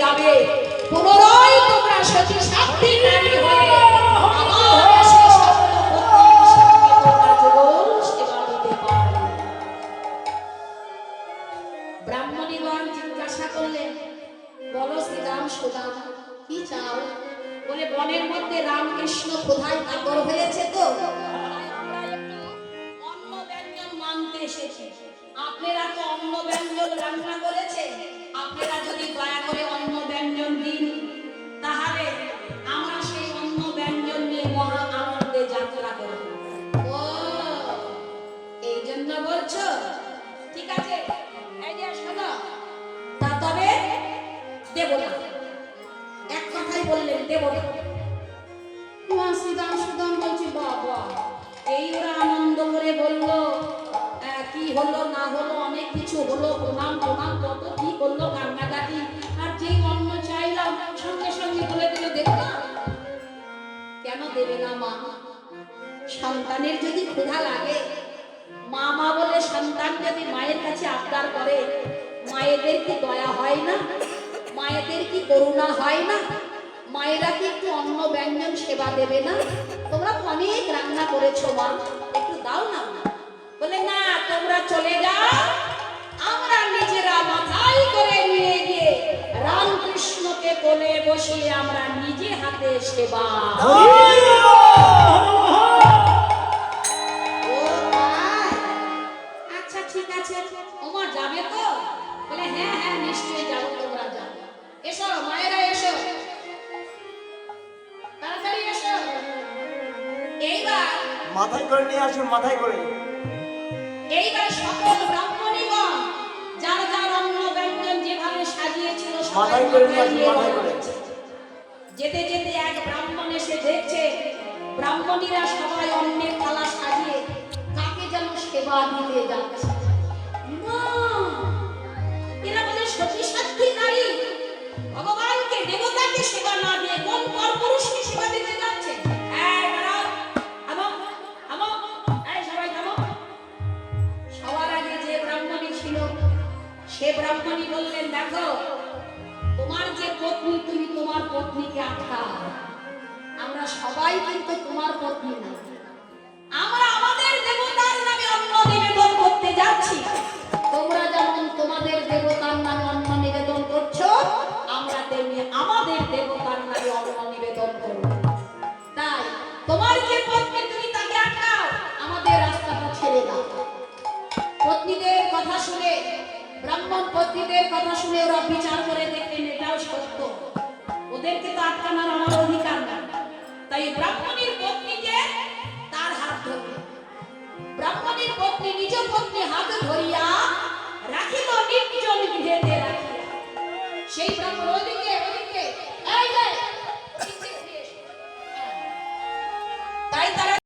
যাবে, পুনরায় তোমরা সতী সাধ্বী নারী হয়ে আবার এসে সকল পত্নীর সঙ্গে তোমরা যুগল সেবা দিতে পারবে। ব্রাহ্মণীগণ জিজ্ঞাসা করলেন, বলো শ্রীরাম সুদাম কি চাও? বলে, বনের মধ্যে রামকৃষ্ণ কোথায় কাতর হয়েছে তো আমরা একটু অন্ন ব্যঞ্জন মানতে এসেছি। আপনারা তো অন্ন ব্যঞ্জন রান্না করেছে, আপনারা যদি দয়া করে অন্ন ব্যঞ্জন দিন, তাহলে আমরা সেই অন্ন ব্যঞ্জন নিয়ে মহা আনন্দে যাত্রা করব। ও এই জন্য বলছো? ঠিক আছে, এই যে শোনো, তা তবে দেব না। এক কথাই বললেন, দেব না। শ্রীরাম সুদাম বলছি, বাবা এই ওরা আনন্দ করে বললো, কি হলো না হলো অনেক কিছু হলো, প্রণাম প্রণাম কত কি করলো, কান্নাকাটি, আর যেই অন্ন চাইলাম সঙ্গে সঙ্গে বলে দিল দেখলাম। কেন দেবে না মা? সন্তানের যদি ক্ষুধা লাগে, মা মা বলে সন্তান যদি মায়ের কাছে আবদার করে, মায়েদের কি দয়া হয় না? মায়েদের কি করুণা হয় না? মায়েরা কি একটু অন্ন ব্যঞ্জন সেবা দেবে না? তোমরা অনেক রান্না করেছো মা, একটু দাও না। বলে, না তোমরা চলে যাও, আমরা নিজেরা মাথায় করে নিয়ে গিয়ে রামকৃষ্ণকে কোলে বসিয়ে আমরা নিজে হাতে সেবা। আচ্ছা ঠিক আছে, ওমা যাবে তো? বলে, হ্যাঁ হ্যাঁ নিশ্চয়ই যাবো, তোমরা যাও। এসো মায়েরা, এসো তাড়াতাড়ি এসো। এইবার মাথায় করে নিয়ে আসুন, মাথায় করে। এইবার সকল ব্রাহ্মণীগণ যার যার অন্ন ব্যঞ্জন যেভাবে সাজিয়েছিল মাথায় করে নিয়ে আসুন, মাথায় করে। যেতে যেতে এক ব্রাহ্মণ এসে দেখছে ব্রাহ্মণীরা সবাই অন্নের থালা সাজিয়ে কাকে যেন সেবা দিতে যাচ্ছে। না, এরা বলে সতী সাধ্বী নারী ভগবানকে দেবতাকে সেবা না দিয়ে কোন পরপুরুষকে সেবা দিতে যাচ্ছে। এই দাঁড়াও, আমো আমো, এই সবাই থামো। সবার আগে যে ব্রাহ্মণী ছিল সে ব্রাহ্মণী বললেন, দেখো তোমার যে পত্নী, তুমি তোমার পত্নীকে আটকাও। আমরা সবাই কিন্তু তোমার পত্নী না, আমরা আমাদের দেবতার নামে অন্ন নিবেদন করতে যাচ্ছি। তোমরা যেমন তোমাদের দেবতার নামে অন্ন নিবেদন করছো, আমরা তেমনি আমাদের দেবতার নামে অন্ন নিবেদন করব। তাই তোমার যে পত্নী তুমি তাকে আটকাও, আমাদের রাস্তাটা ছেড়ে দাও। পত্নীদের কথা শুনে, ব্রাহ্মণ পত্নীদের কথা শুনে ওরা বিচার করে দেখলেন এটাও সত্য, ওদেরকে তো আটকানোর আমার অধিকার না। তাই ব্রাহ্মণীর পত্নীকে তার হাত ধরল। ব্রাহ্মণীর পত্নী নিজ পত্নী হাত ধরিয়া রাখিল নির্জন গৃহেতে রাখিয়া। সেই ব্রাহ্মণ ওদিকে